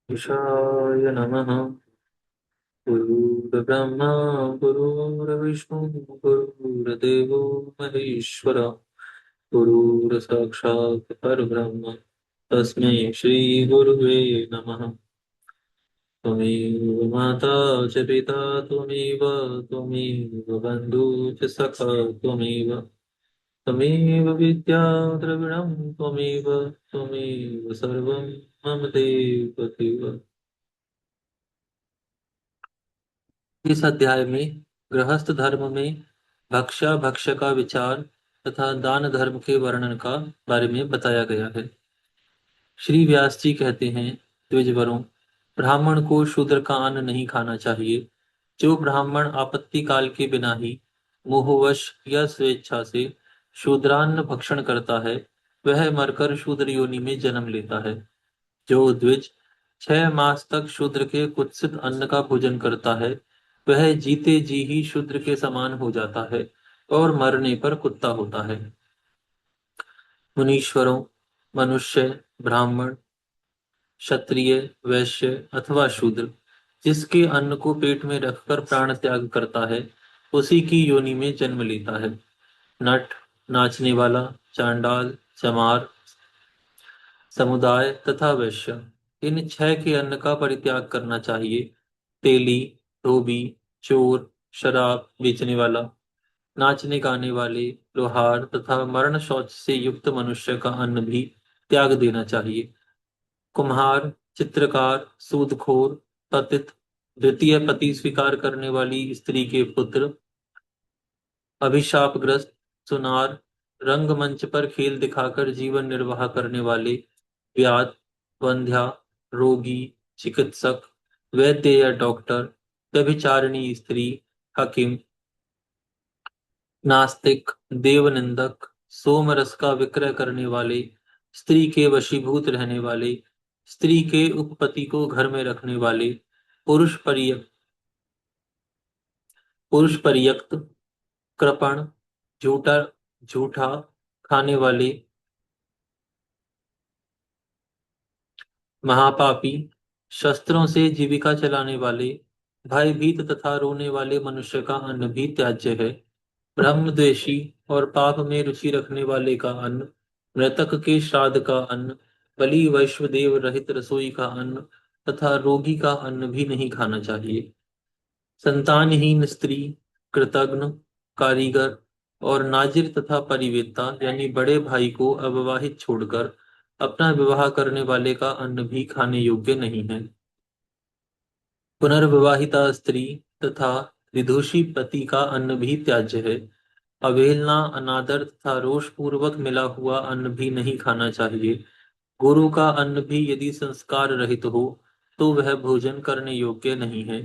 ईशाय नमः। गुरुर्ब्रह्मा गुरुर्विष्णु गुरुर्देवो महेश्वर गुरुर्साक्षात् परब्रह्म तस्मै श्री गुरुवे नमः। त्वमेव माता च पिता त्वमेव त्वमेव बन्धु च सखा त्वमेव त्वमेव विद्या द्रविणं त्वमेव त्वमेव सर्वं मम देव देव। इस अध्याय में गृहस्थ धर्म में भक्षा भक्ष्य का विचार तथा दान धर्म के वर्णन का बारे में बताया गया है। श्री व्यास जी कहते हैं, द्विजवरों, ब्राह्मण को शूद्र का अन्न नहीं खाना चाहिए। जो ब्राह्मण आपत्ति काल के बिना ही मोहवश या स्वेच्छा से शूद्रान्न भक्षण करता है, वह मरकर शूद्र योनि में जन्म लेता है। जो द्विज 6 मास तक शूद्र के कुत्सित अन्न का भोजन करता है, वह जीते जी ही शूद्र के समान हो जाता है और मरने पर कुत्ता होता है। मुनीश्वरों, मनुष्य, ब्राह्मण, क्षत्रिय, वैश्य अथवा शूद्र जिसके अन्न को पेट में रखकर प्राण त्याग करता है, उसी की योनि में जन्म लेता है। नट, नाचने वाला, चांडाल, चमार, समुदाय तथा वैश्य, इन 6 के अन्न का परित्याग करना चाहिए। तेली, धोबी, चोर, शराब बेचने वाला, नाचने गाने वाले, लोहार तथा मरण शौच से युक्त मनुष्य का अन्न भी त्याग देना चाहिए। कुम्हार, चित्रकार, सूदखोर, पतित, द्वितीय पति स्वीकार करने वाली स्त्री के पुत्र, अभिशापग्रस्त, सुनार, रंगमंच पर खेल दिखाकर जीवन निर्वाह करने वाले, व्याध, वंध्या, रोगी, चिकित्सक, वैद्य या डॉक्टर, व्यभिचारिणी स्त्री, हकीम, नास्तिक, देवनिंदक, सोमरस का विक्रय करने वाले, स्त्री के वशीभूत रहने वाले, स्त्री के उपपति को घर में रखने वाले, पुरुष परियक्त पुरुष परियक्त, कृपण, झूठा झूठा खाने वाले, महापापी, शस्त्रों से जीविका चलाने वाले, भयभीत तथा रोने वाले मनुष्य का अन्न भी त्याज्य है। ब्रह्मद्वेषी और पाप में रुचि रखने वाले का अन्न, मृतक के श्राद्ध का अन्न, बलि वैश्वदेव रहित रसोई का अन्न तथा रोगी का अन्न भी नहीं खाना चाहिए। संतानहीन स्त्री, कृतघ्न, कारीगर और नाजिर तथा परिवेता यानी बड़े भाई को अविवाहित छोड़कर अपना विवाह करने वाले का अन्न भी खाने योग्य नहीं है। पुनर्विवाहिता स्त्री तथा विदुषी पति का अन्न भी त्याज्य है। अवहेलना, अनादर तथा रोष पूर्वक मिला हुआ अन्न भी नहीं खाना चाहिए। गुरु का अन्न भी यदि संस्कार रहित हो तो वह भोजन करने योग्य नहीं है,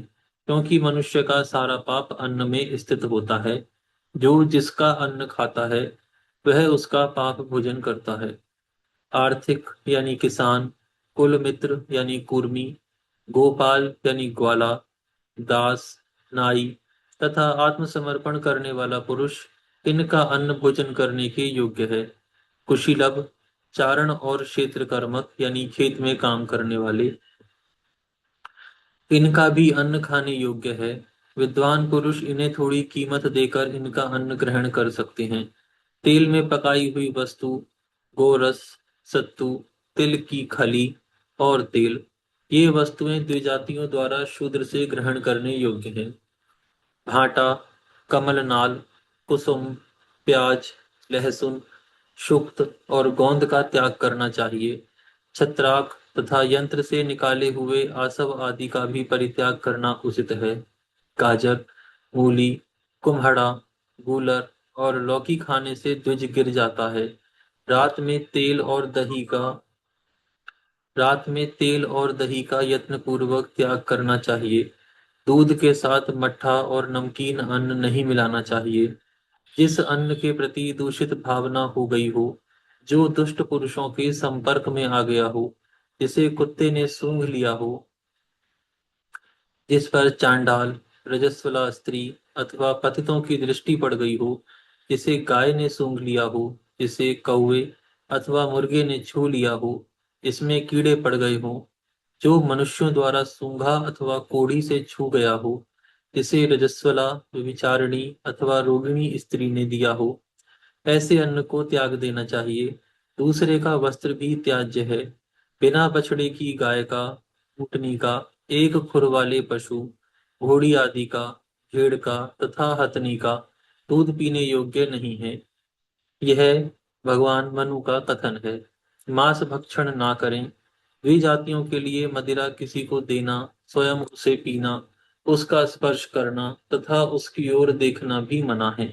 क्योंकि मनुष्य का सारा पाप अन्न में स्थित होता है। जो जिसका अन्न खाता है वह उसका पाप भोजन करता है। आर्थिक यानी किसान, कुल मित्र यानी कुर्मी, गोपाल यानी ग्वाला, दास, नाई तथा आत्मसमर्पण करने वाला पुरुष इनका अन्न भोजन करने के योग्य है। कुशीलभ, चारण और क्षेत्र कर्मक यानी खेत में काम करने वाले, इनका भी अन्न खाने योग्य है। विद्वान पुरुष इन्हें थोड़ी कीमत देकर इनका अन्न ग्रहण कर सकते हैं। तेल में पकाई हुई वस्तु, गोरस, सत्तू, तिल की खली और तेल, ये वस्तुएं द्विजातियों द्वारा शूद्र से ग्रहण करने योग्य हैं। भाटा, कमलनाल, कुसुम, प्याज, लहसुन, शुक्त और गोंद का त्याग करना चाहिए। छत्राक तथा यंत्र से निकाले हुए आसव आदि का भी परित्याग करना उचित है। गाजर, मूली, कुम्हड़ा, गूलर और लौकी खाने से द्विज गिर जाता है। रात में तेल और दही का रात में तेल और दही का यत्न पूर्वक त्याग करना चाहिए। दूध के साथ मट्ठा और नमकीन अन्न नहीं मिलाना चाहिए। जिस अन्न के प्रति दूषित भावना हो गई हो, जो दुष्ट पुरुषों के संपर्क में आ गया हो, जिसे कुत्ते ने सूंघ लिया हो, जिस पर चांडाल, रजस्वला स्त्री अथवा पतितों की दृष्टि पड़ गई हो, जिसे गाय ने सूंघ लिया हो, जिसे कौवे अथवा मुर्गे ने छू लिया हो, जिसमें कीड़े पड़ गए हों, जो मनुष्यों द्वारा सूंघा अथवा कोढ़ी से छू गया हो, जिसे रजस्वला, व्यभिचारिणी अथवा रोगिणी स्त्री ने दिया हो, ऐसे अन्न को त्याग देना चाहिए। दूसरे का वस्त्र भी त्याज्य है। बिना बछड़े की गाय का, ऊँटनी का, एक खुर वाले पशु, घोड़ी आदि का, भेड़ का तथा हथनी का दूध पीने योग्य नहीं है। यह भगवान मनु का कथन है। मांस भक्षण ना करें। वे जातियों के लिए मदिरा किसी को देना, स्वयं उसे पीना, उसका स्पर्श करना तथा उसकी ओर देखना भी मना है,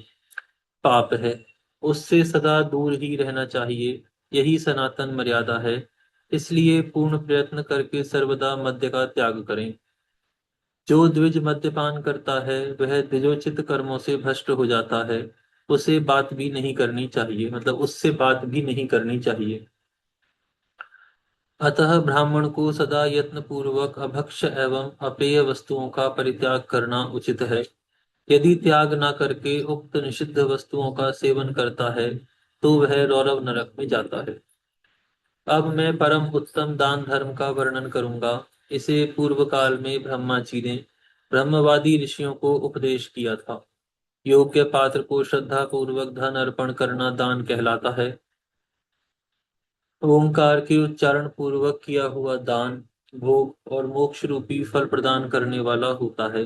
पाप है। उससे सदा दूर ही रहना चाहिए। यही सनातन मर्यादा है। इसलिए पूर्ण प्रयत्न करके सर्वदा मद्य का त्याग करें। जो द्विज मद्यपान करता है वह द्विजोचित कर्मों से भ्रष्ट हो जाता है। उसे बात भी नहीं करनी चाहिए, मतलब उससे बात भी नहीं करनी चाहिए। अतः ब्राह्मण को सदा यत्न पूर्वक अभक्ष्य एवं अपेय वस्तुओं का परित्याग करना उचित है। यदि त्याग न करके उक्त निषिद्ध वस्तुओं का सेवन करता है तो वह रौरव नरक में जाता है। अब मैं परम उत्तम दान धर्म का वर्णन करूंगा। इसे पूर्व काल में ब्रह्मा जी ने ब्रह्मवादी ऋषियों को उपदेश किया था। योग्य पात्र को श्रद्धा पूर्वक धन अर्पण करना दान कहलाता है। ओंकार के उच्चारण पूर्वक किया हुआ दान भोग और मोक्ष रूपी फल प्रदान करने वाला होता है।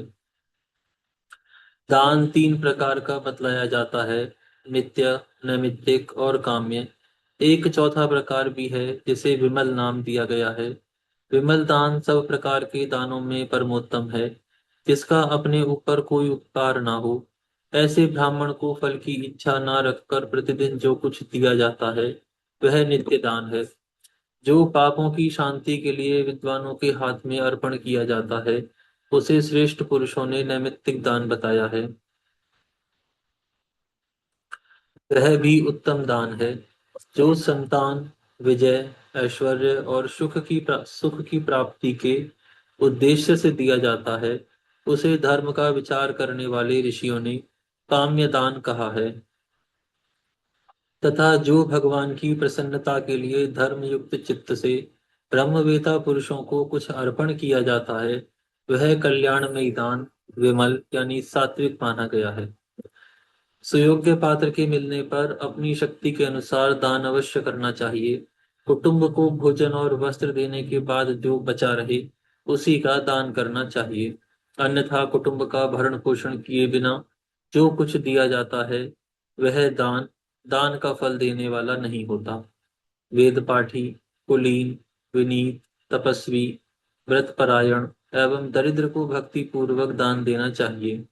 दान तीन प्रकार का बतलाया जाता है, नित्य, नैमित्तिक और काम्य। एक चौथा प्रकार भी है जिसे विमल नाम दिया गया है। विमल दान सब प्रकार के दानों में परमोत्तम है, जिसका अपने ऊपर कोई उपकार ना हो। ऐसे ब्राह्मण को फल की इच्छा ना रखकर प्रतिदिन जो कुछ दिया जाता है वह नित्य दान है। जो पापों की शांति के लिए विद्वानों के हाथ में अर्पण किया जाता है उसे श्रेष्ठ पुरुषों ने नैमित्तिक दान बताया है। वह भी उत्तम दान है जो संतान, विजय, ऐश्वर्य और सुख की प्राप्ति के उद्देश्य से दिया जाता है। उसे धर्म का विचार करने वाले ऋषियों ने काम्य दान कहा है। तथा जो भगवान की प्रसन्नता के लिए धर्म युक्त चित्त से ब्रह्मवेता पुरुषों को कुछ अर्पण किया जाता है वह कल्याणमयी दान, विमल यानी सात्विक माना गया है। सुयोग्य पात्र के मिलने पर अपनी शक्ति के अनुसार दान अवश्य करना चाहिए। कुटुंब को भोजन और वस्त्र देने के बाद जो बचा रहे उसी का दान करना चाहिए। अन्यथा कुटुंब का भरण पोषण किए बिना जो कुछ दिया जाता है वह दान दान का फल देने वाला नहीं होता। वेद पाठी, कुलीन, विनीत, तपस्वी, व्रतपरायण एवं दरिद्र को भक्ति पूर्वक दान देना चाहिए।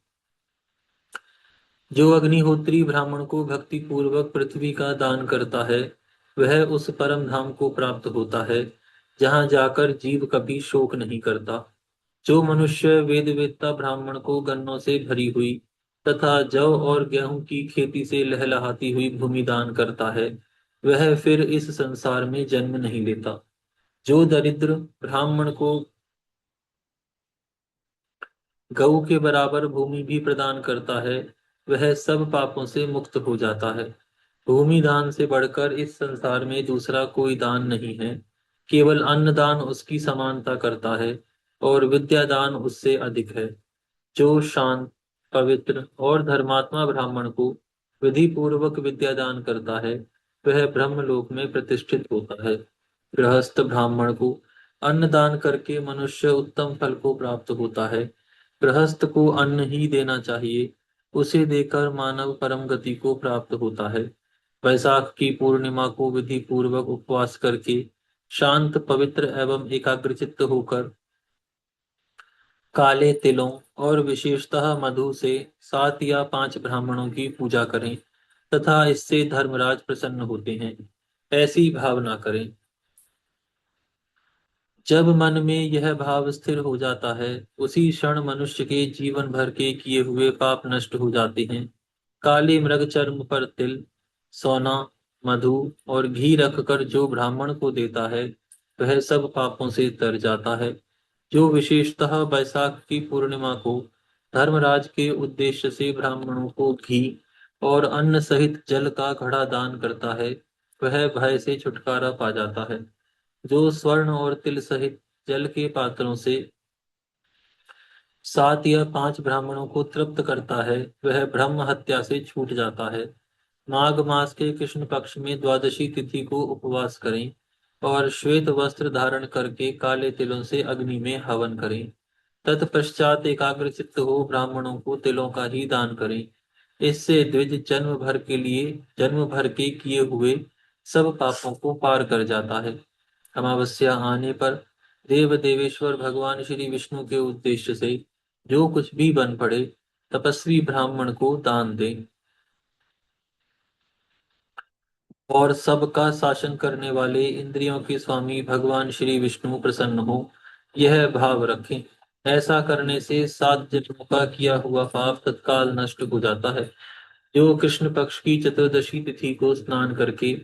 जो अग्निहोत्री ब्राह्मण को भक्ति पूर्वक पृथ्वी का दान करता है वह उस परम धाम को प्राप्त होता है जहां जाकर जीव कभी शोक नहीं करता। जो मनुष्य वेद वेदता ब्राह्मण को गन्नों से भरी हुई तथा जौ और गेहूं की खेती से लहलहाती हुई भूमि दान करता है वह फिर इस संसार में जन्म नहीं लेता। जो दरिद्र ब्राह्मण को गऊ के बराबर भूमि भी प्रदान करता है वह सब पापों से मुक्त हो जाता है। भूमि दान से बढ़कर इस संसार में दूसरा कोई दान नहीं है। केवल अन्न दान उसकी समानता करता है और विद्या दान उससे अधिक है। जो शांत, पवित्र और धर्मात्मा ब्राह्मण को विधि पूर्वक विद्या दान करता है वह ब्रह्मलोक में प्रतिष्ठित होता है। गृहस्थ ब्राह्मण को अन्न दान करके मनुष्य उत्तम फल को प्राप्त होता है। गृहस्थ को अन्न ही देना चाहिए, उसे देकर मानव परम गति को प्राप्त होता है। वैशाख की पूर्णिमा को विधि पूर्वक उपवास करके शांत, पवित्र एवं एकाग्रचित्त होकर काले तिलों और विशेषतः मधु से 7 या 5 ब्राह्मणों की पूजा करें तथा इससे धर्मराज प्रसन्न होते हैं, ऐसी भावना करें। जब मन में यह भाव स्थिर हो जाता है उसी क्षण मनुष्य के जीवन भर के किए हुए पाप नष्ट हो जाते हैं। काले मृग चर्म पर तिल, सोना, मधु और घी रखकर जो ब्राह्मण को देता है वह सब पापों से तर जाता है। जो विशेषतः वैशाख की पूर्णिमा को धर्मराज के उद्देश्य से ब्राह्मणों को घी और अन्न सहित जल का घड़ा दान करता है वह भय से छुटकारा पा जाता है। जो स्वर्ण और तिल सहित जल के पात्रों से 7 या 5 ब्राह्मणों को तृप्त करता है, वह ब्रह्म हत्या से छूट जाता है। माघ मास के कृष्ण पक्ष में द्वादशी तिथि को उपवास करें और श्वेत वस्त्र धारण करके काले तिलों से अग्नि में हवन करें। तत्पश्चात एकाग्रचित्त हो ब्राह्मणों को तिलों का ही दान करें। इससे द्विज जन्म भर के किए हुए सब पापों को पार कर जाता है। अमावस्या आने पर देव देवेश्वर भगवान श्री विष्णु के उद्देश्य से जो कुछ भी बन पड़े तपस्वी ब्राह्मण को दान दें और सबका शासन करने वाले इंद्रियों के स्वामी भगवान श्री विष्णु प्रसन्न हो, यह भाव रखें। ऐसा करने से 7 जन्मों का किया हुआ पाप तत्काल नष्ट हो जाता है। जो कृष्ण पक्ष की चतुर्दशी तिथि को स्नान करके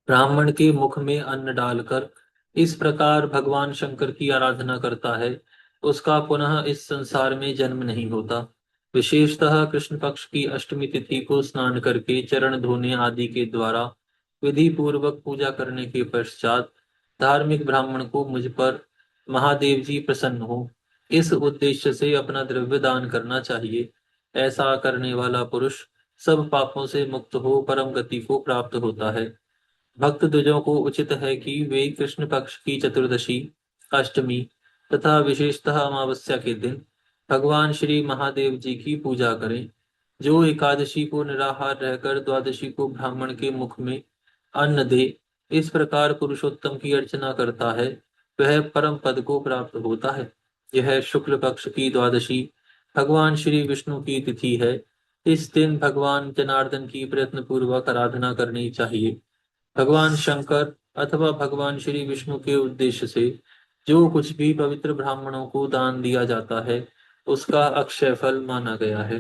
ब्राह्मण के मुख में अन्न डालकर इस प्रकार भगवान शंकर की आराधना करता है, उसका पुनः इस संसार में जन्म नहीं होता। विशेषतः कृष्ण पक्ष की अष्टमी तिथि को स्नान करके चरण धोने आदि के द्वारा विधि पूर्वक पूजा करने के पश्चात धार्मिक ब्राह्मण को मुझ पर महादेव जी प्रसन्न हो, इस उद्देश्य से अपना द्रव्य दान करना चाहिए। ऐसा करने वाला पुरुष सब पापों से मुक्त हो परम गति को प्राप्त होता है। भक्त द्विजों को उचित है कि वे कृष्ण पक्ष की चतुर्दशी, अष्टमी तथा विशेषतः अमावस्या के दिन भगवान श्री महादेव जी की पूजा करें। जो एकादशी को निराहार रहकर द्वादशी को ब्राह्मण के मुख में अन्न दे, इस प्रकार पुरुषोत्तम की अर्चना करता है, वह परम पद को प्राप्त होता है। यह शुक्ल पक्ष की द्वादशी भगवान श्री विष्णु की तिथि है। इस दिन भगवान जनार्दन की प्रयत्न पूर्वक आराधना करनी चाहिए। भगवान शंकर अथवा भगवान श्री विष्णु के उद्देश्य से जो कुछ भी पवित्र ब्राह्मणों को दान दिया जाता है, उसका अक्षय फल माना गया है।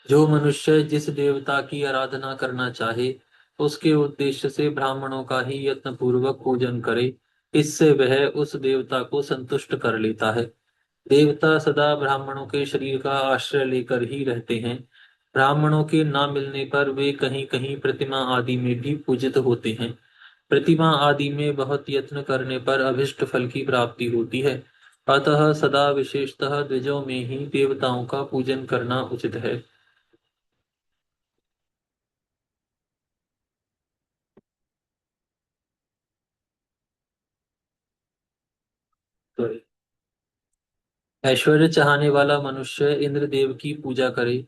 जो मनुष्य जिस देवता की आराधना करना चाहे, उसके उद्देश्य से ब्राह्मणों का ही यत्न पूर्वक पूजन करे, इससे वह उस देवता को संतुष्ट कर लेता है। देवता सदा ब्राह्मणों के शरीर का आश्रय लेकर ही रहते हैं। ब्राह्मणों के न मिलने पर वे कहीं कहीं प्रतिमा आदि में भी पूजित होते हैं। प्रतिमा आदि में बहुत यत्न करने पर अभिष्ट फल की प्राप्ति होती है। अतः सदा विशेषतः द्विजों में ही देवताओं का पूजन करना उचित है। तो ऐश्वर्य चाहने वाला मनुष्य इंद्रदेव की पूजा करे।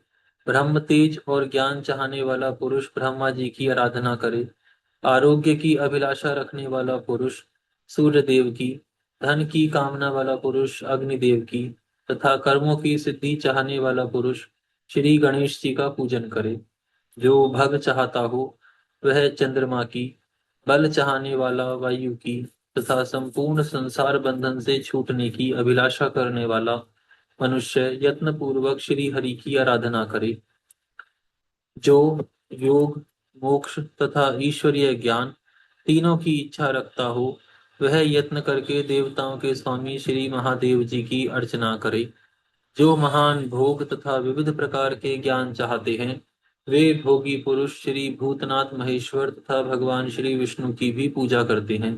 ब्रह्म तेज और ज्ञान चाहने वाला पुरुष ब्रह्मा जी की आराधना करे। आरोग्य की अभिलाषा रखने वाला पुरुष सूर्य देव की, धन की कामना वाला पुरुष अग्निदेव की तथा कर्मों की सिद्धि चाहने वाला पुरुष श्री गणेश जी का पूजन करे। जो भग चाहता हो वह चंद्रमा की, बल चाहने वाला वायु की तथा संपूर्ण संसार बंधन से छूटने की अभिलाषा करने वाला मनुष्य यत्न पूर्वक श्री हरि की आराधना करे। जो योग, मोक्ष तथा ईश्वरीय ज्ञान तीनों की इच्छा रखता हो, वह यत्न करके देवताओं के स्वामी श्री महादेव जी की अर्चना करे। जो महान भोग तथा विविध प्रकार के ज्ञान चाहते हैं, वे भोगी पुरुष श्री भूतनाथ महेश्वर तथा भगवान श्री विष्णु की भी पूजा करते हैं।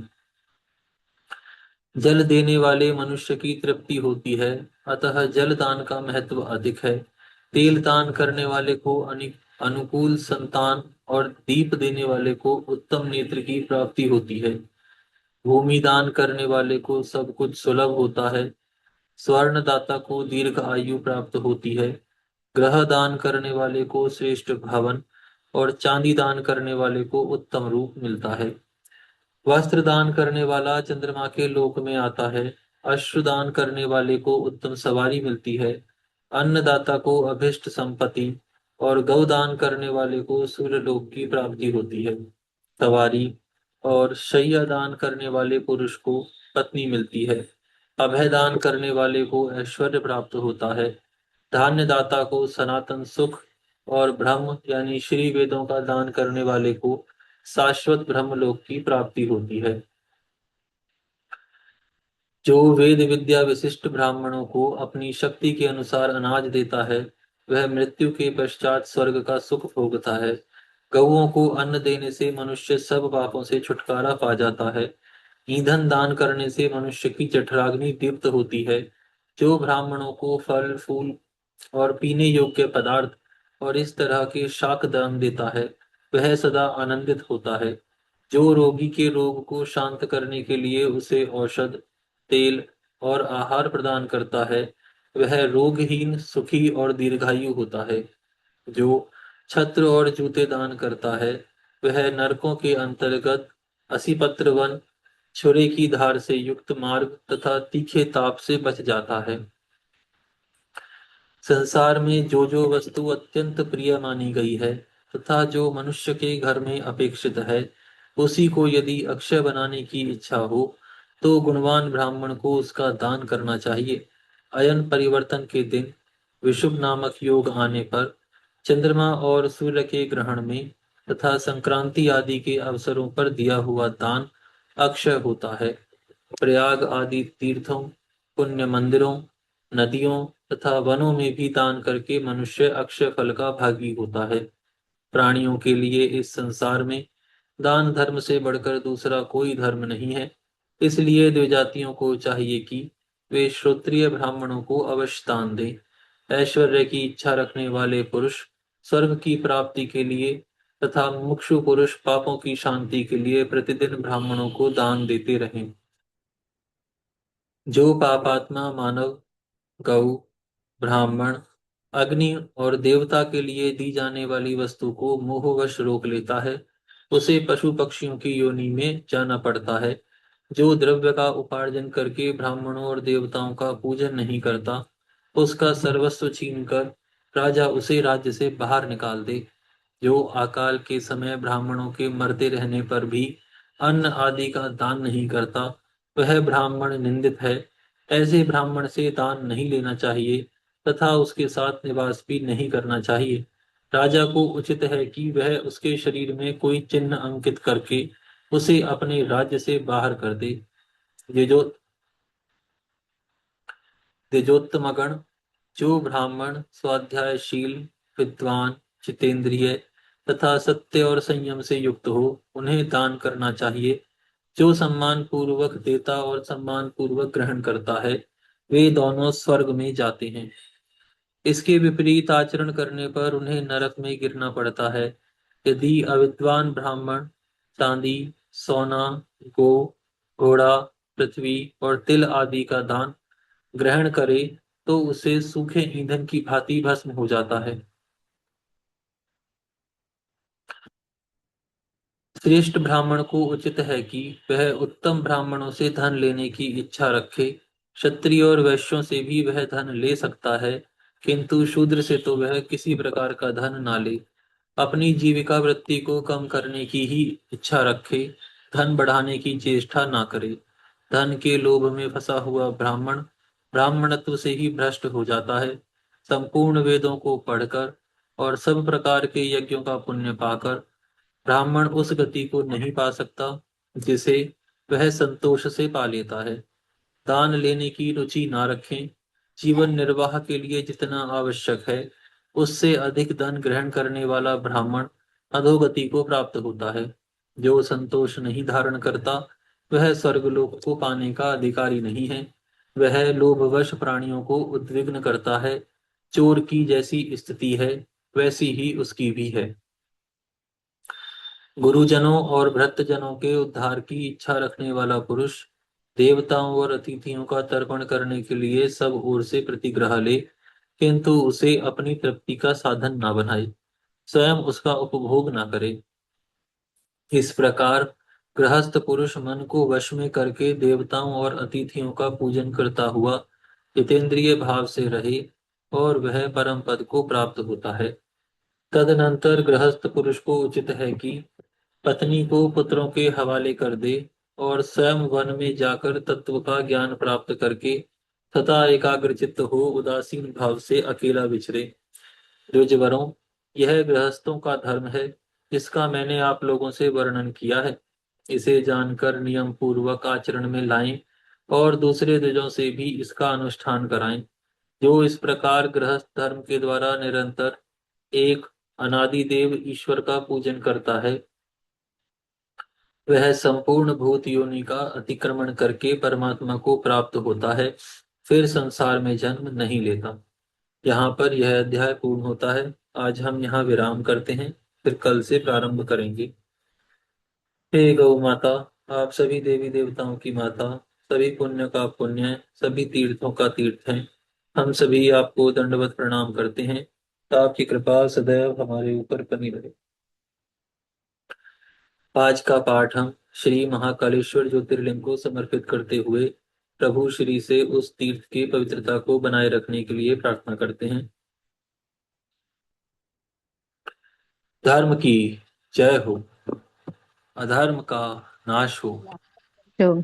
जल देने वाले मनुष्य की तृप्ति होती है, अतः जल दान का महत्व अधिक है। तेल दान करने वाले को अनुकूल संतान और दीप देने वाले को उत्तम नेत्र की प्राप्ति होती है। भूमि दान करने वाले को सब कुछ सुलभ होता है। स्वर्ण दाता को दीर्घ आयु प्राप्त होती है। ग्रह दान करने वाले को श्रेष्ठ भवन और चांदी दान करने वाले को उत्तम रूप मिलता है। वस्त्र दान करने वाला चंद्रमा के लोक में आता है। अश्रु दान करने वाले को उत्तम सवारी मिलती है। अन्नदाता को अभिष्ट संपत्ति और गौदान करने वाले को सूर्य लोक की प्राप्ति होती है। सवारी और शय्या दान करने वाले पुरुष को पत्नी मिलती है। अभय दान करने वाले को ऐश्वर्य प्राप्त होता है। धान्य दाता को सनातन सुख और ब्रह्म यानी श्री वेदों का दान करने वाले को शाश्वत ब्रह्मलोक की प्राप्ति होती है। जो वेद विद्या विशिष्ट ब्राह्मणों को अपनी शक्ति के अनुसार अनाज देता है, वह मृत्यु के पश्चात स्वर्ग का सुख भोगता है। गौओं को अन्न देने से मनुष्य सब पापों से छुटकारा पा जाता है। ईंधन दान करने से मनुष्य की जठराग्नि दीप्त होती है। जो ब्राह्मणों को फल फूल और पीने योग्य पदार्थ और इस तरह के शाक दान देता है, वह सदा आनंदित होता है। जो रोगी के रोग को शांत करने के लिए उसे औषध, तेल और आहार प्रदान करता है, वह रोगहीन, सुखी और दीर्घायु होता है। जो छत्र और जूते दान करता है, वह नरकों के अंतर्गत असीपत्र वन, छुरे की धार से युक्त मार्ग तथा तीखे ताप से बच जाता है। संसार में जो जो वस्तु अत्यंत प्रिय मानी गई है तथा जो मनुष्य के घर में अपेक्षित है, उसी को यदि अक्षय बनाने की इच्छा हो तो गुणवान ब्राह्मण को उसका दान करना चाहिए। अयन परिवर्तन के दिन विषुव नामक योग आने पर चंद्रमा और सूर्य के ग्रहण में तथा संक्रांति आदि के अवसरों पर दिया हुआ दान अक्षय होता है। प्रयाग आदि तीर्थों, पुण्य मंदिरों, नदियों तथा वनों में भी दान करके मनुष्य अक्षय फल का भागी होता है। प्राणियों के लिए इस संसार में दान धर्म से बढ़कर दूसरा कोई धर्म नहीं है। इसलिए द्विजातियों को चाहिए कि वे श्रोत्रिय ब्राह्मणों को अवश्य दान दें। ऐश्वर्य की इच्छा रखने वाले पुरुष स्वर्ग की प्राप्ति के लिए तथा मुमुक्षु पुरुष पापों की शांति के लिए प्रतिदिन ब्राह्मणों को दान देते रहें। जो पापात्मा मानव गौ, ब्राह्मण, अग्नि और देवता के लिए दी जाने वाली वस्तु को मोहवश रोक लेता है, उसे पशु पक्षियों की योनि में जाना पड़ता है। जो द्रव्य का उपार्जन करके ब्राह्मणों और देवताओं का पूजन नहीं करता, उसका सर्वस्व छीनकर राजा उसे राज्य से बाहर निकाल दे। जो अकाल के समय ब्राह्मणों के मरते रहने पर भी अन्न आदि का दान नहीं करता, वह ब्राह्मण निंदित है। ऐसे ब्राह्मण से दान नहीं लेना चाहिए तथा उसके साथ निवास भी नहीं करना चाहिए। राजा को उचित है कि वह उसके शरीर में कोई चिन्ह अंकित करके उसे अपने राज्य से बाहर कर दे। ये जो द्विजोत्तमगण, जो ब्राह्मण स्वाध्यायशील, विद्वान, जितेंद्रिय तथा सत्य और संयम से युक्त हो, उन्हें दान करना चाहिए। जो सम्मान पूर्वक देता और सम्मान पूर्वक ग्रहण करता है, वे दोनों स्वर्ग में जाते हैं। इसके विपरीत आचरण करने पर उन्हें नरक में गिरना पड़ता है। यदि अविद्वान ब्राह्मण चांदी, सोना, गो, घोड़ा, पृथ्वी और तिल आदि का दान ग्रहण करे तो उसे सूखे ईंधन की भांति भस्म हो जाता है। श्रेष्ठ ब्राह्मण को उचित है कि वह उत्तम ब्राह्मणों से धन लेने की इच्छा रखे। क्षत्रिय और वैश्यों से भी वह धन ले सकता है, किंतु शूद्र से तो वह किसी प्रकार का धन ना ले। अपनी जीविका वृत्ति को कम करने की ही इच्छा रखे, धन बढ़ाने की चेष्टा ना करे। धन के लोभ में फंसा हुआ ब्राह्मण ब्राह्मणत्व से ही भ्रष्ट हो जाता है। संपूर्ण वेदों को पढ़कर और सब प्रकार के यज्ञों का पुण्य पाकर ब्राह्मण उस गति को नहीं पा सकता जिसे वह संतोष से पा लेता है। दान लेने की रुचि ना रखें। जीवन निर्वाह के लिए जितना आवश्यक है, उससे अधिक धन ग्रहण करने वाला ब्राह्मण अधोगति को प्राप्त होता है। जो संतोष नहीं धारण करता, वह स्वर्गलोक को पाने का अधिकारी नहीं है। वह लोभवश प्राणियों को उद्विग्न करता है। चोर की जैसी स्थिति है, वैसी ही उसकी भी है। गुरुजनों और भृत्यजनों के उद्धार की इच्छा रखने वाला पुरुष देवताओं और अतिथियों का तर्पण करने के लिए सब ओर से प्रतिग्रह ले, किंतु उसे अपनी तृप्ति का साधन ना बनाए, स्वयं उसका उपभोग ना करे। इस प्रकार गृहस्थ पुरुष मन को वश में करके देवताओं और अतिथियों का पूजन करता हुआ जितेंद्रिय भाव से रहे और वह परम पद को प्राप्त होता है। तदनंतर गृहस्थ पुरुष को उचित है कि पत्नी को पुत्रों के हवाले कर दे और स्वयं वन में जाकर तत्व का ज्ञान प्राप्त करके तथा एकाग्रचित्त हो उदासीन भाव से अकेला विचरे। द्विजवरों, यह गृहस्थों का धर्म है, जिसका मैंने आप लोगों से वर्णन किया है। इसे जानकर नियम पूर्वक आचरण में लाएं और दूसरे द्विजों से भी इसका अनुष्ठान कराएं। जो इस प्रकार गृहस्थ धर्म के द्वारा निरंतर एक अनादि देव ईश्वर का पूजन करता है, वह संपूर्ण भूत योनि का अतिक्रमण करके परमात्मा को प्राप्त होता है, फिर संसार में जन्म नहीं लेता। यहाँ पर यह अध्याय पूर्ण होता है। आज हम यहाँ विराम करते हैं, फिर कल से प्रारंभ करेंगे। हे गौ माता, आप सभी देवी देवताओं की माता, सभी पुण्य का पुण्य, सभी तीर्थों का तीर्थ है। हम सभी आपको दंडवत प्रणाम करते हैं। तो आपकी कृपा सदैव हमारे ऊपर बनी रहे। आज का पाठ हम श्री महाकालेश्वर ज्योतिर्लिंग को समर्पित करते हुए प्रभु श्री से उस तीर्थ की पवित्रता को बनाए रखने के लिए प्रार्थना करते हैं। धर्म की जय हो, अधर्म का नाश हो, जो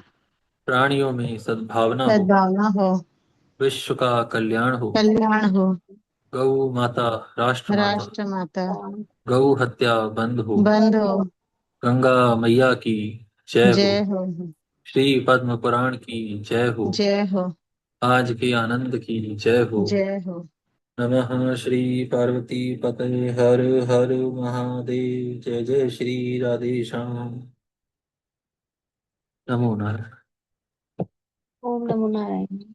प्राणियों में सद्भावना हो, सद्भावना हो, विश्व का कल्याण हो। कल्याण हो। गौ माता, राष्ट्र माता, राष्ट्र माता गौ हत्या बंद हो। बंद हो। गंगा मैया की जय हो। जय हो। श्री पद्म पुराण की जय हो। जय हो। आज के आनंद की जय हो। जय हो। नमः श्री पार्वती पते, हर हर महादेव। जय जय श्री राधे श्याम। नमो नारायण। ओम नमो नारायण।